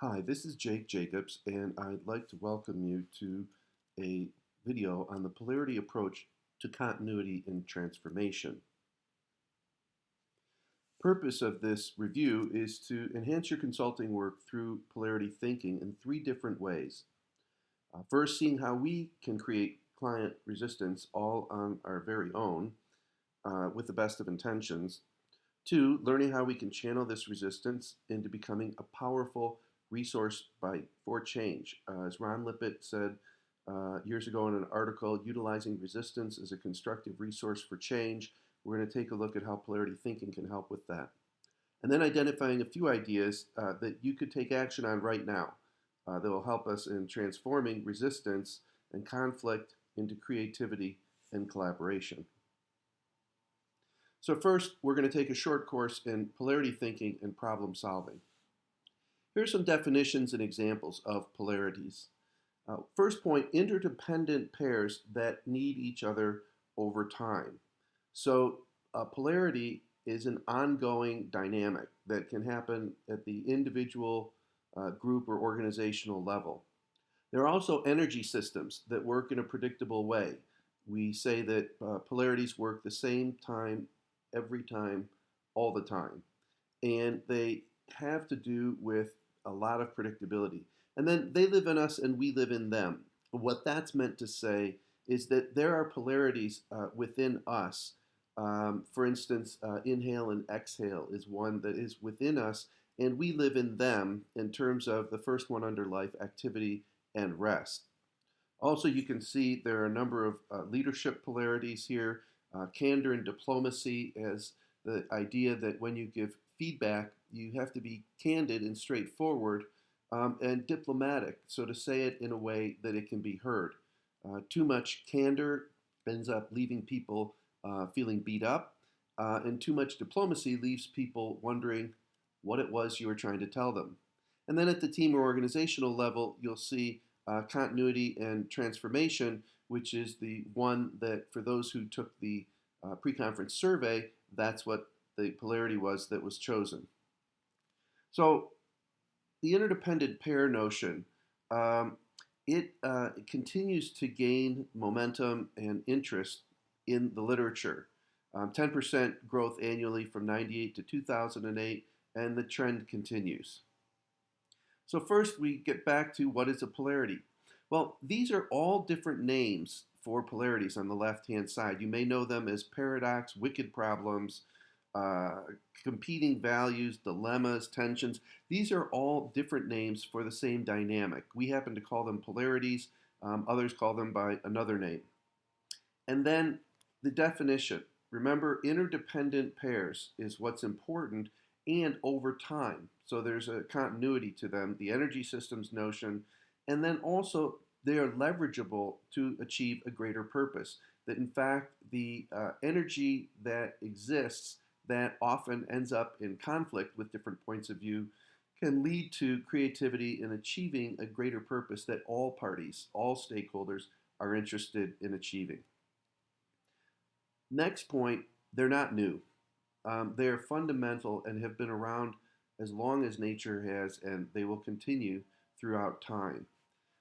Hi, this is Jake Jacobs, and I'd like to welcome you to a video on the polarity approach to continuity and transformation. Purpose of this review is to enhance your consulting work through polarity thinking in three different ways. First, seeing how we can create client resistance all on our very own with the best of intentions. Two, learning how we can channel this resistance into becoming a powerful resource for change. As Ron Lippitt said years ago in an article, utilizing resistance as a constructive resource for change. We're going to take a look at how polarity thinking can help with that. And then identifying a few ideas that you could take action on right now that will help us in transforming resistance and conflict into creativity and collaboration. So first, we're going to take a short course in polarity thinking and problem solving. Here are some definitions and examples of polarities. First point, interdependent pairs that need each other over time. So polarity is an ongoing dynamic that can happen at the individual, group, or organizational level. There are also energy systems that work in a predictable way. We say that polarities work the same time, every time, all the time. And they have to do with a lot of predictability. And then they live in us and we live in them. What that's meant to say is that there are polarities within us. For instance, inhale and exhale is one that is within us, and we live in them in terms of the first one under life, activity and rest. Also, you can see there are a number of leadership polarities here. Candor and diplomacy as the idea that when you give feedback, you have to be candid and straightforward and diplomatic, so to say it in a way that it can be heard. Too much candor ends up leaving people feeling beat up, and too much diplomacy leaves people wondering what it was you were trying to tell them. And then at the team or organizational level, you'll see continuity and transformation, which is the one that for those who took the pre-conference survey, that's what the polarity was that was chosen. So the interdependent pair notion, it continues to gain momentum and interest in the literature. 10% growth annually from 98 to 2008, and the trend continues. So first we get back to what is a polarity. Well, these are all different names for polarities on the left-hand side. You may know them as paradox, wicked problems, competing values, dilemmas, tensions. These are all different names for the same dynamic. We happen to call them polarities. Others call them by another name. And then the definition. Remember, interdependent pairs is what's important and over time. So there's a continuity to them, the energy systems notion, and then also they are leverageable to achieve a greater purpose. That in fact, the energy that exists that often ends up in conflict with different points of view can lead to creativity in achieving a greater purpose that all parties, all stakeholders are interested in achieving. Next point, they're not new. They are fundamental and have been around as long as nature has, and they will continue throughout time.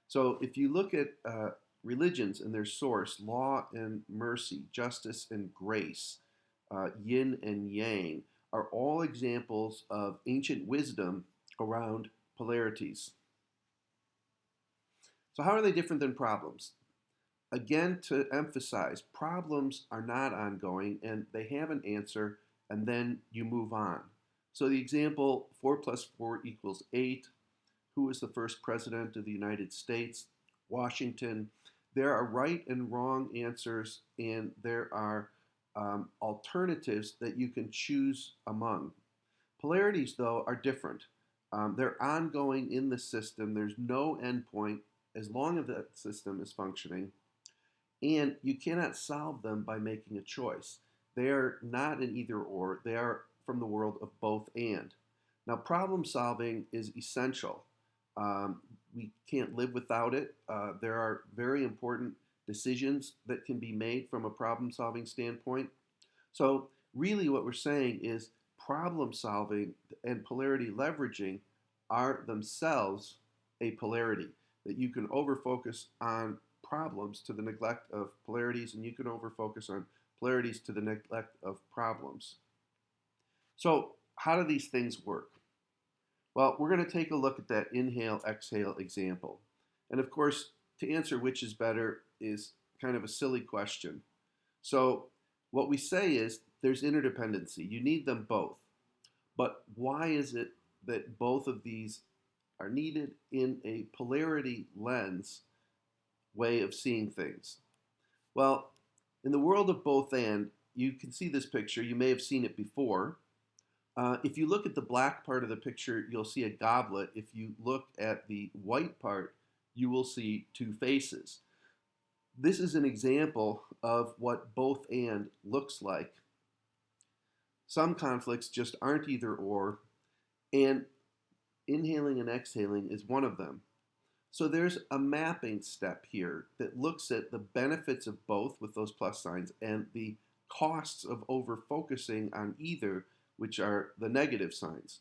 So if you look at religions and their source, law and mercy, justice and grace, yin and yang, are all examples of ancient wisdom around polarities. So how are they different than problems? Again, to emphasize, problems are not ongoing and they have an answer and then you move on. So the example 4 plus 4 equals 8. Who was the first president of the United States? Washington. There are right and wrong answers and there are alternatives that you can choose among. Polarities, though, are different. They're ongoing in the system. There's no endpoint as long as that system is functioning. And you cannot solve them by making a choice. They are not an either or. They are from the world of both and. Now, problem solving is essential. We can't live without it. There are very important decisions that can be made from a problem solving standpoint. So really what we're saying is problem solving and polarity leveraging are themselves a polarity, that you can overfocus on problems to the neglect of polarities, and you can overfocus on polarities to the neglect of problems. So how do these things work? Well, we're going to take a look at that inhale-exhale example. And of course, to answer which is better is kind of a silly question. So what we say is there's interdependency. You need them both. But why is it that both of these are needed in a polarity lens way of seeing things? Well, in the world of both and, you can see this picture. You may have seen it before. If you look at the black part of the picture, you'll see a goblet. If you look at the white part, you will see two faces. This is an example of what both and looks like. Some conflicts just aren't either or, and inhaling and exhaling is one of them. So there's a mapping step here that looks at the benefits of both with those plus signs and the costs of over-focusing on either, which are the negative signs.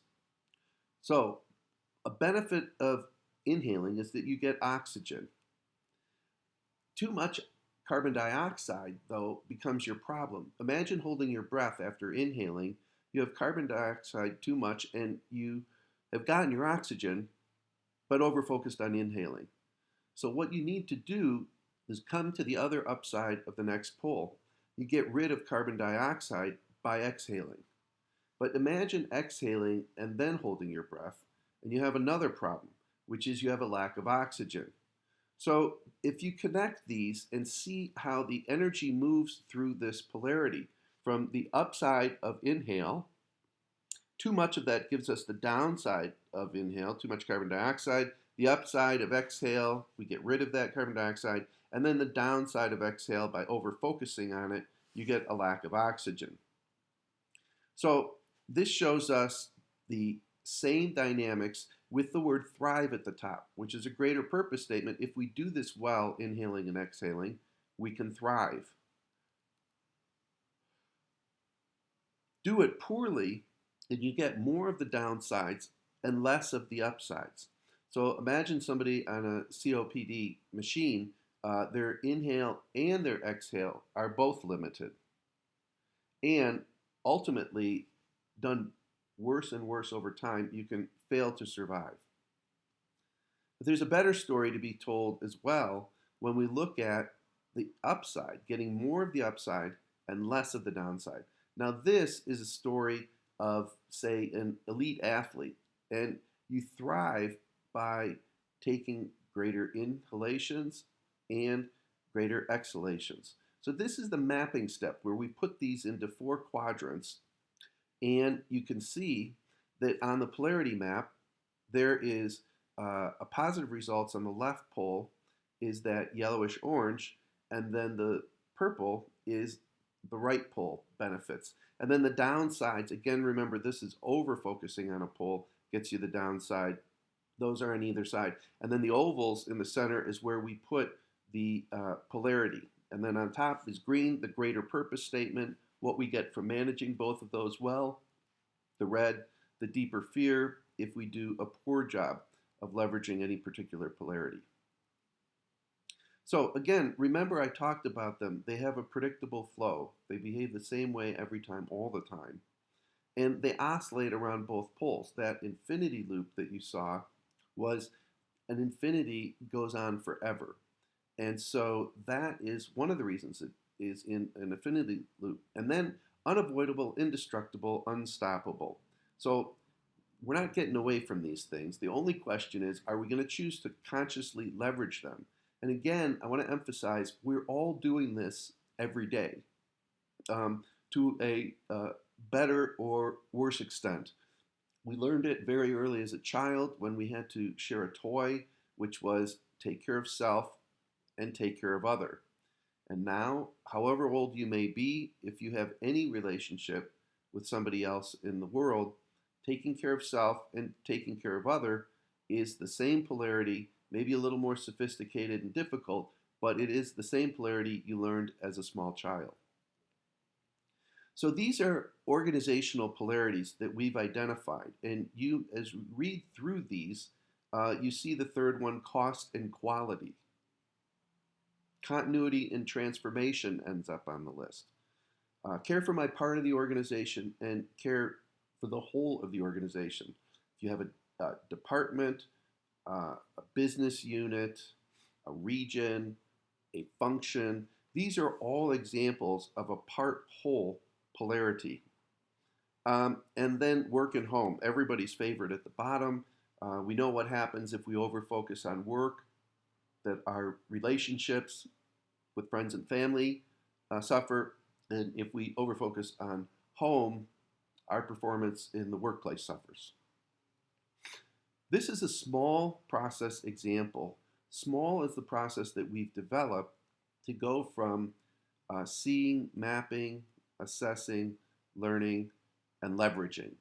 So a benefit of inhaling is that you get oxygen. Too much carbon dioxide, though, becomes your problem. Imagine holding your breath after inhaling. You have carbon dioxide too much, and you have gotten your oxygen, but over-focused on inhaling. So what you need to do is come to the other upside of the next pole. You get rid of carbon dioxide by exhaling. But imagine exhaling and then holding your breath, and you have another problem, which is you have a lack of oxygen. So if you connect these and see how the energy moves through this polarity from the upside of inhale, too much of that gives us the downside of inhale, too much carbon dioxide. The upside of exhale, we get rid of that carbon dioxide. And then the downside of exhale, by over-focusing on it, you get a lack of oxygen. So this shows us the same dynamics with the word thrive at the top, which is a greater purpose statement. If we do this well, inhaling and exhaling, we can thrive. Do it poorly, and you get more of the downsides and less of the upsides. So imagine somebody on a COPD machine, their inhale and their exhale are both limited. And ultimately, done worse and worse over time, you can fail to survive. But there's a better story to be told as well when we look at the upside, getting more of the upside and less of the downside. Now, this is a story of, say, an elite athlete, and you thrive by taking greater inhalations and greater exhalations. So this is the mapping step where we put these into 4 quadrants, and you can see that on the polarity map, there is a positive results on the left pole is that yellowish orange, and then the purple is the right pole benefits. And then the downsides, again, remember this is over focusing on a pole, gets you the downside. Those are on either side. And then the ovals in the center is where we put the polarity. And then on top is green, the greater purpose statement, what we get from managing both of those well. The red, the deeper fear if we do a poor job of leveraging any particular polarity. So again, remember I talked about them. They have a predictable flow. They behave the same way every time, all the time. And they oscillate around both poles. That infinity loop that you saw was an infinity goes on forever. And so that is one of the reasons it is in an infinity loop. And then unavoidable, indestructible, unstoppable. So we're not getting away from these things. The only question is, are we going to choose to consciously leverage them? And again, I want to emphasize, we're all doing this every day to a better or worse extent. We learned it very early as a child when we had to share a toy, which was take care of self and take care of other. And now, however old you may be, if you have any relationship with somebody else in the world, taking care of self and taking care of other is the same polarity, maybe a little more sophisticated and difficult, but it is the same polarity you learned as a small child. So these are organizational polarities that we've identified. And you, as you read through these, you see the third one, cost and quality. Continuity and transformation ends up on the list. Care for my part of the organization and care for the whole of the organization. If you have a department, a business unit, a region, a function, these are all examples of a part-whole polarity. And then work and home, everybody's favorite at the bottom. We know what happens if we overfocus on work, that our relationships with friends and family suffer, and if we overfocus on home, our performance in the workplace suffers. This is a small process example. Small is the process that we've developed to go from seeing, mapping, assessing, learning, and leveraging.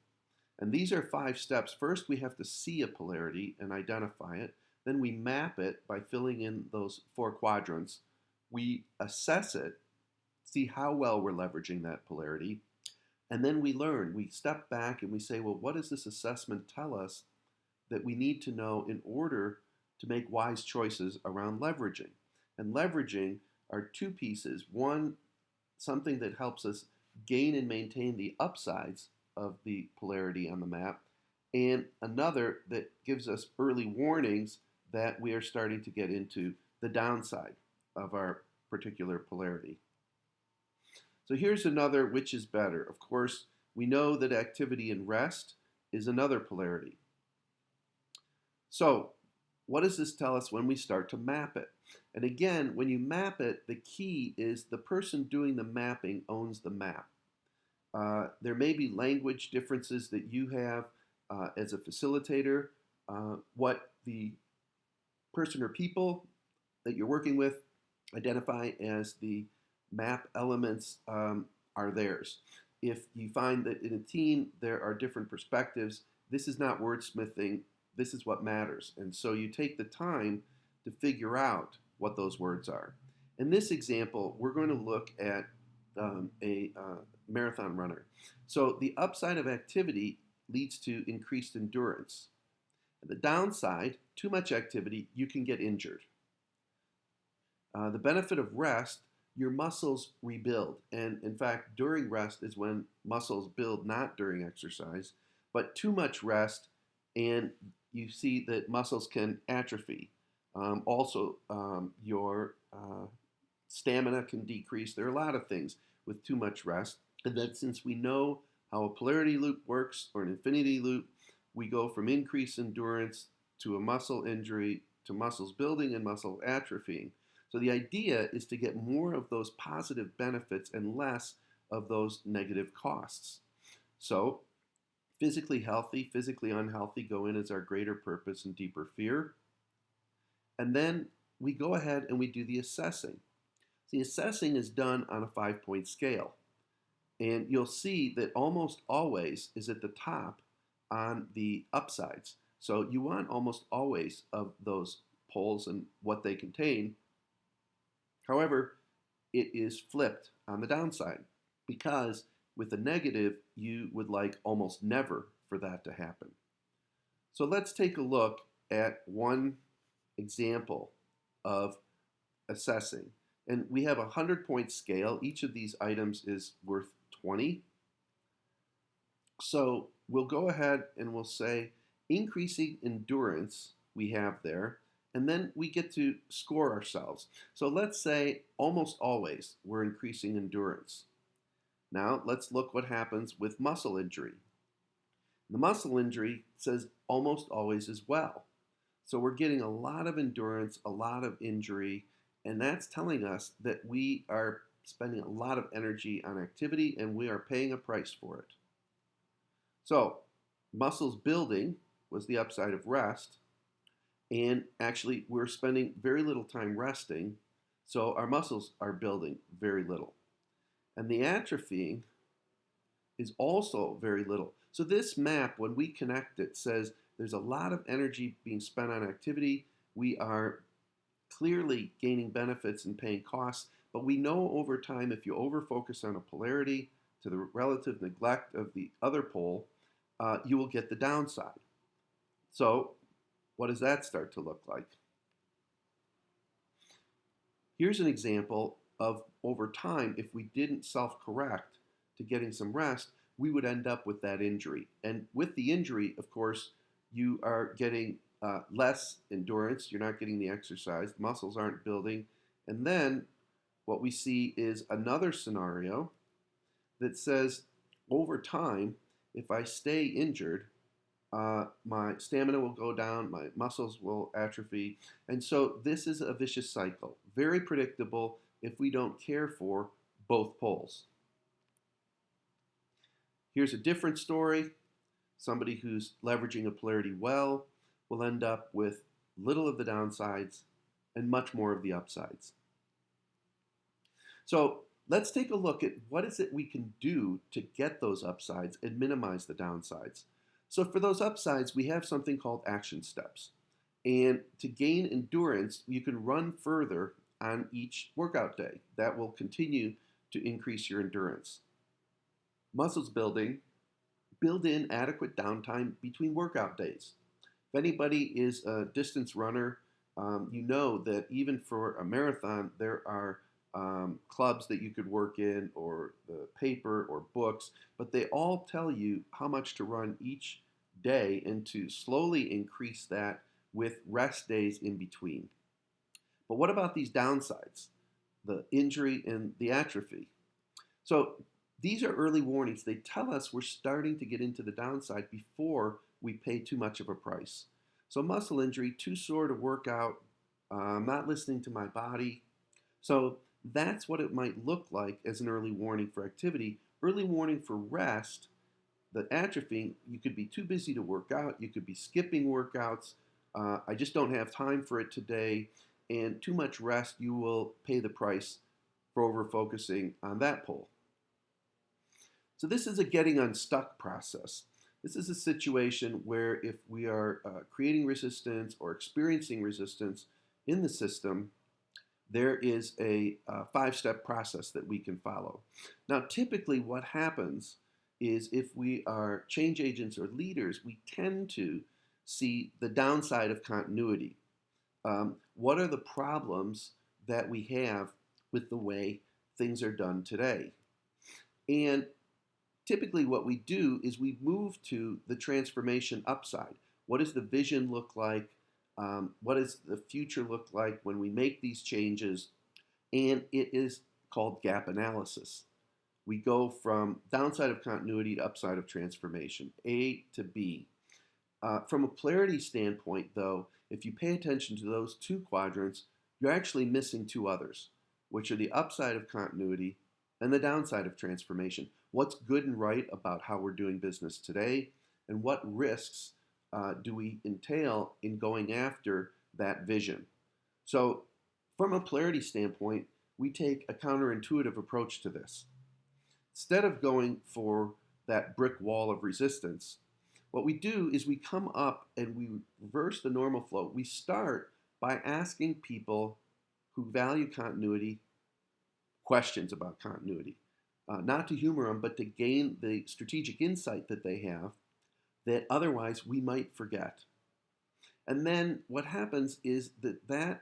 And these are 5 steps. First, we have to see a polarity and identify it. Then we map it by filling in those 4 quadrants. We assess it, see how well we're leveraging that polarity, and then we learn. We step back and we say, well, what does this assessment tell us that we need to know in order to make wise choices around leveraging? And leveraging are 2 pieces. One, something that helps us gain and maintain the upsides of the polarity on the map, and another that gives us early warnings that we are starting to get into the downside of our particular polarity. So here's another, which is better. Of course, we know that activity and rest is another polarity. So what does this tell us when we start to map it? And again, when you map it, the key is the person doing the mapping owns the map. There may be language differences that you have as a facilitator, what the person or people that you're working with identify as the map elements are theirs. If you find that in a team there are different perspectives, this is not wordsmithing, this is what matters. And so you take the time to figure out what those words are. In this example, we're going to look at a marathon runner. So the upside of activity leads to increased endurance. The downside, too much activity, you can get injured. The benefit of rest, your muscles rebuild. And in fact, during rest is when muscles build, not during exercise. But too much rest, and you see that muscles can atrophy. Also, your stamina can decrease. There are a lot of things with too much rest. And then since we know how a polarity loop works, or an infinity loop, we go from increased endurance to a muscle injury to muscles building and muscle atrophying. So the idea is to get more of those positive benefits and less of those negative costs. So physically healthy, physically unhealthy go in as our greater purpose and deeper fear. And then we go ahead and we do the assessing. The assessing is done on a 5-point scale. And you'll see that almost always is at the top on the upsides. So you want almost always of those poles and what they contain. However, it is flipped on the downside because with a negative, you would like almost never for that to happen. So let's take a look at one example of assessing. And we have a 100-point scale. Each of these items is worth 20. So we'll go ahead and we'll say increasing endurance we have there, and then we get to score ourselves. So let's say almost always we're increasing endurance. Now let's look what happens with muscle injury. The muscle injury says almost always as well. So we're getting a lot of endurance, a lot of injury, and that's telling us that we are spending a lot of energy on activity and we are paying a price for it. So muscles building was the upside of rest, and actually we're spending very little time resting, so our muscles are building very little. And the atrophying is also very little. So this map, when we connect it, says there's a lot of energy being spent on activity. We are clearly gaining benefits and paying costs, but we know over time if you over-focus on a polarity to the relative neglect of the other pole, you will get the downside. So what does that start to look like? Here's an example of over time, if we didn't self-correct to getting some rest, we would end up with that injury. And with the injury, of course, you are getting less endurance. You're not getting the exercise. Muscles aren't building. And then what we see is another scenario that says over time, if I stay injured, my stamina will go down, my muscles will atrophy. And so this is a vicious cycle, very predictable if we don't care for both poles. Here's a different story. Somebody who's leveraging a polarity well will end up with little of the downsides and much more of the upsides. So let's take a look at what is it we can do to get those upsides and minimize the downsides. So for those upsides, we have something called action steps. And to gain endurance, you can run further on each workout day. That will continue to increase your endurance. Muscles building, build in adequate downtime between workout days. If anybody is a distance runner, you know that even for a marathon, there are clubs that you could work in, or the paper or books, but they all tell you how much to run each day and to slowly increase that with rest days in between. But what about these downsides, the injury and the atrophy? So these are early warnings. They tell us we're starting to get into the downside before we pay too much of a price. So muscle injury, too sore to work out, not listening to my body. So that's what it might look like as an early warning for activity. Early warning for rest, the atrophy, you could be too busy to work out, you could be skipping workouts, I just don't have time for it today, and too much rest, you will pay the price for over-focusing on that pole. So this is a getting unstuck process. This is a situation where if we are creating resistance or experiencing resistance in the system, there is a 5-step process that we can follow. Now, typically what happens is if we are change agents or leaders, we tend to see the downside of continuity. What are the problems that we have with the way things are done today? And typically what we do is we move to the transformation upside. What does the vision look like? What does the future look like when we make these changes? And it is called gap analysis. We go from downside of continuity to upside of transformation, A to B. From a polarity standpoint, though, if you pay attention to those two quadrants, you're actually missing two others, which are the upside of continuity and the downside of transformation. What's good and right about how we're doing business today, and what risks do we entail in going after that vision? So from a polarity standpoint, we take a counterintuitive approach to this. Instead of going for that brick wall of resistance, what we do is we come up and we reverse the normal flow. We start by asking people who value continuity questions about continuity. Not to humor them, but to gain the strategic insight that they have that otherwise we might forget. And then what happens is that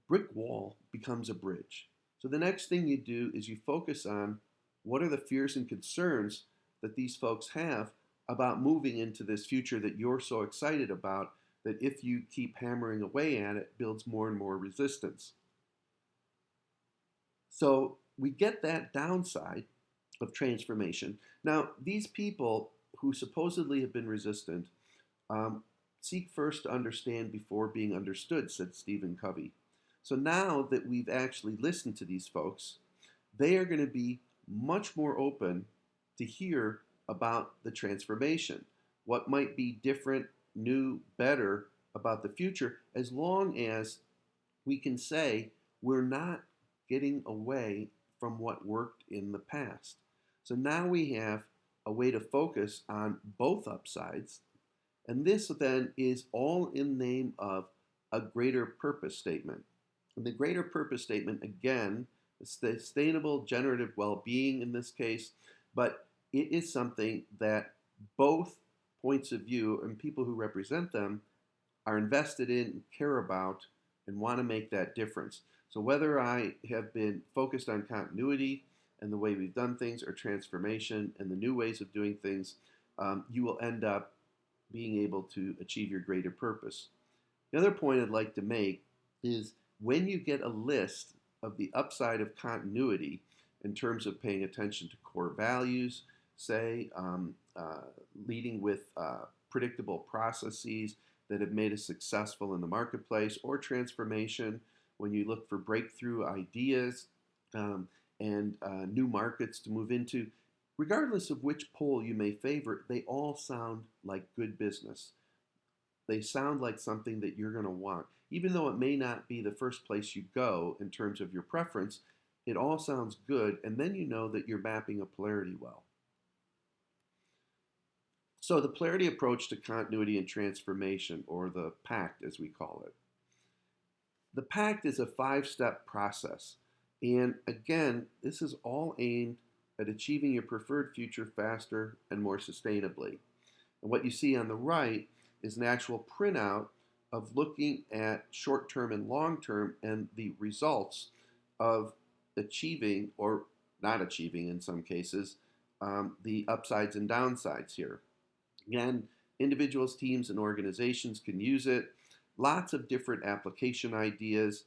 brick wall becomes a bridge. So the next thing you do is you focus on what are the fears and concerns that these folks have about moving into this future that you're so excited about, that if you keep hammering away at it, builds more and more resistance. So we get that downside of transformation. Now, these people who supposedly have been resistant seek first to understand before being understood, said Stephen Covey. So now that we've actually listened to these folks, they are going to be much more open to hear about the transformation, what might be different, new, better about the future, as long as we can say we're not getting away from what worked in the past. So now we have a way to focus on both upsides, and this then is all in the name of a greater purpose statement. And the greater purpose statement, again, sustainable generative well-being in this case, but it is something that both points of view and people who represent them are invested in, care about, and want to make that difference. So whether I have been focused on continuity and the way we've done things, or transformation and the new ways of doing things, you will end up being able to achieve your greater purpose. The other point I'd like to make is when you get a list of the upside of continuity in terms of paying attention to core values, say, leading with predictable processes that have made us successful in the marketplace, or transformation, when you look for breakthrough ideas and new markets to move into, regardless of which pole you may favor, they all sound like good business. They sound like something that you're going to want. Even though it may not be the first place you go in terms of your preference, it all sounds good, and then you know that you're mapping a polarity well. So the polarity approach to continuity and transformation, or the PACT as we call it. The PACT is a 5-step process. And again, this is all aimed at achieving your preferred future faster and more sustainably. And what you see on the right is an actual printout of looking at short-term and long-term and the results of achieving, or not achieving in some cases, the upsides and downsides here. Again, individuals, teams, and organizations can use it. Lots of different application ideas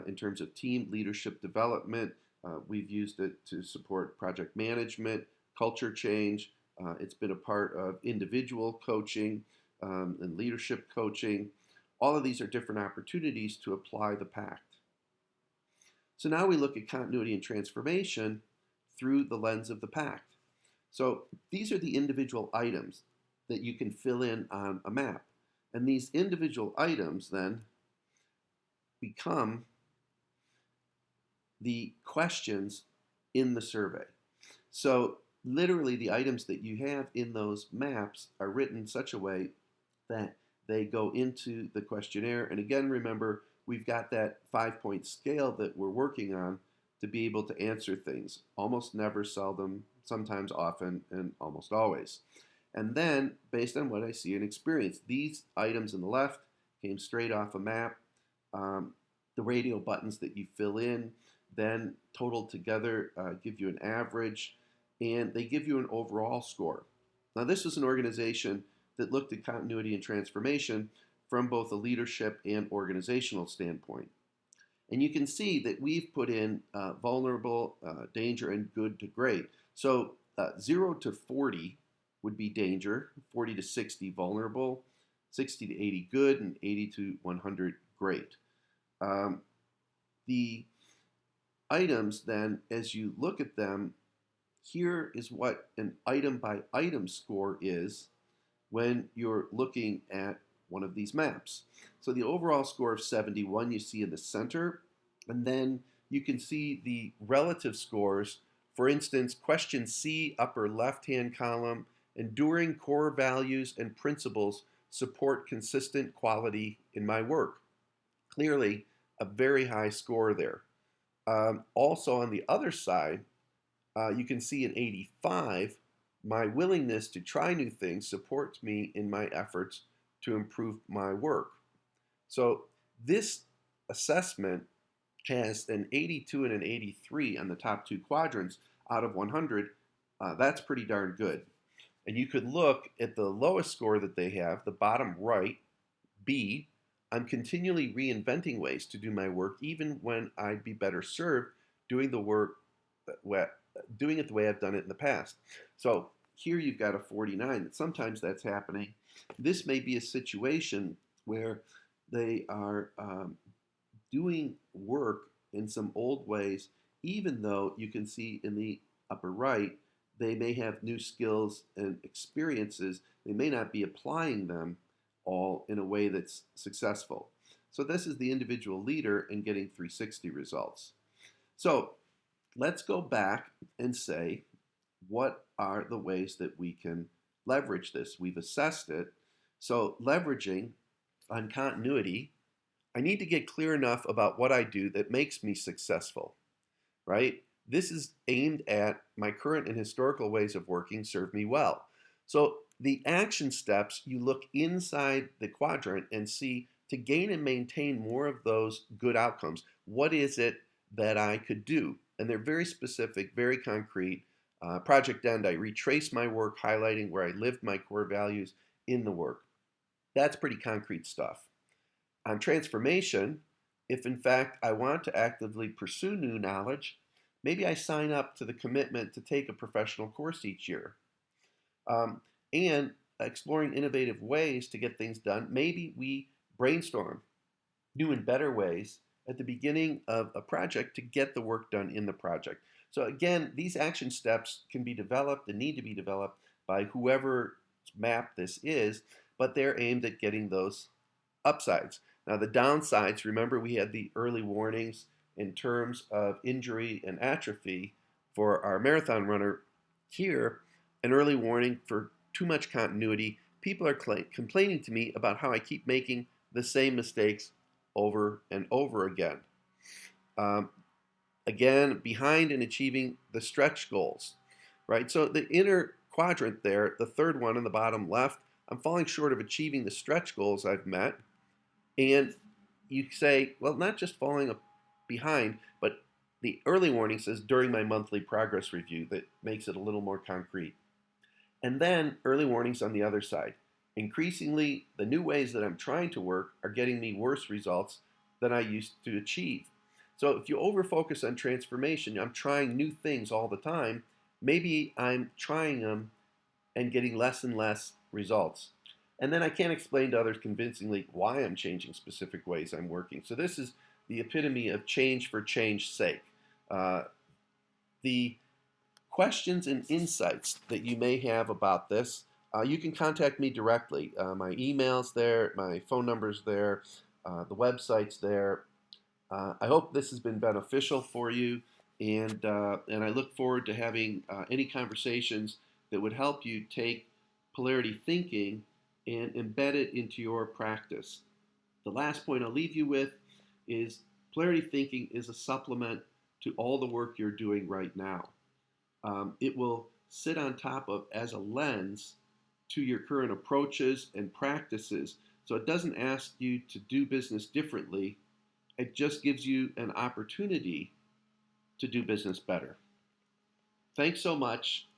in terms of team leadership development. We've used it to support project management, culture change. It's been a part of individual coaching and leadership coaching. All of these are different opportunities to apply the PACT. So now we look at continuity and transformation through the lens of the PACT. So these are the individual items that you can fill in on a map. And these individual items then become the questions in the survey. So literally the items that you have in those maps are written in such a way that they go into the questionnaire. And again, remember, we've got that 5-point scale that we're working on to be able to answer things. Almost never, seldom, sometimes, often, and almost always. And then, based on what I see and experience, these items on the left came straight off a map. The radial buttons that you fill in then totaled together give you an average, and they give you an overall score. Now, this is an organization that looked at continuity and transformation from both a leadership and organizational standpoint. And you can see that we've put in vulnerable, danger, and good to great. So 0 to 40 would be danger, 40 to 60 vulnerable, 60 to 80 good, and 80 to 100 great. The items then, as you look at them, here is what an item by item score is when you're looking at one of these maps. So the overall score of 71 you see in the center, and then you can see the relative scores. For instance, question C, upper left-hand column, enduring core values and principles support consistent quality in my work. Clearly, a very high score there. Also on the other side, you can see an 85, my willingness to try new things supports me in my efforts to improve my work. So this assessment has an 82 and an 83 on the top 2 quadrants out of 100. That's pretty darn good. And you could look at the lowest score that they have, the bottom right, B. I'm continually reinventing ways to do my work, even when I'd be better served doing the work, doing it the way I've done it in the past. So here you've got a 49. Sometimes that's happening. This may be a situation where they are doing work in some old ways, even though you can see in the upper right, they may have new skills and experiences. They may not be applying them all in a way that's successful. So this is the individual leader and getting 360 results. So let's go back and say, what are the ways that we can leverage this? We've assessed it. So leveraging on continuity, I need to get clear enough about what I do that makes me successful. right? This is aimed at my current and historical ways of working serve me well. So the action steps, you look inside the quadrant and see to gain and maintain more of those good outcomes, what is it that I could do? And they're very specific, very concrete. Project End, I retrace my work, highlighting where I lived my core values in the work. That's pretty concrete stuff. On transformation, if in fact I want to actively pursue new knowledge, maybe I sign up to the commitment to take a professional course each year. Um, and exploring innovative ways to get things done, maybe we brainstorm new and better ways at the beginning of a project to get the work done in the project. So again, these action steps can be developed and need to be developed by whoever's map this is, but they're aimed at getting those upsides. Now the downsides, remember we had the early warnings in terms of injury and atrophy for our marathon runner. Here, an early warning for too much continuity. People are complaining to me about how I keep making the same mistakes over and over again. Um, Again, behind in achieving the stretch goals, right? So the inner quadrant there, the third one on the bottom left, I'm falling short of achieving the stretch goals I've met. And you say, well, not just falling behind, but the early warning says during my monthly progress review. That makes it a little more concrete. And then early warnings on the other side. Increasingly, the new ways that I'm trying to work are getting me worse results than I used to achieve. So if you overfocus on transformation, I'm trying new things all the time, maybe I'm trying them and getting less and less results. And then I can't explain to others convincingly why I'm changing specific ways I'm working. So this is the epitome of change for change's sake. The questions and insights that you may have about this, you can contact me directly. My email's there, my phone number's there, the website's there. I hope this has been beneficial for you, and I look forward to having any conversations that would help you take polarity thinking and embed it into your practice. The last point I'll leave you with is polarity thinking is a supplement to all the work you're doing right now. It will sit on top of as a lens to your current approaches and practices. So it doesn't ask you to do business differently. It just gives you an opportunity to do business better. Thanks so much,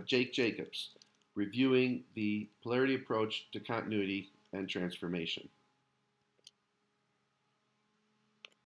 Jake Jacobs, reviewing the polarity approach to continuity and transformation.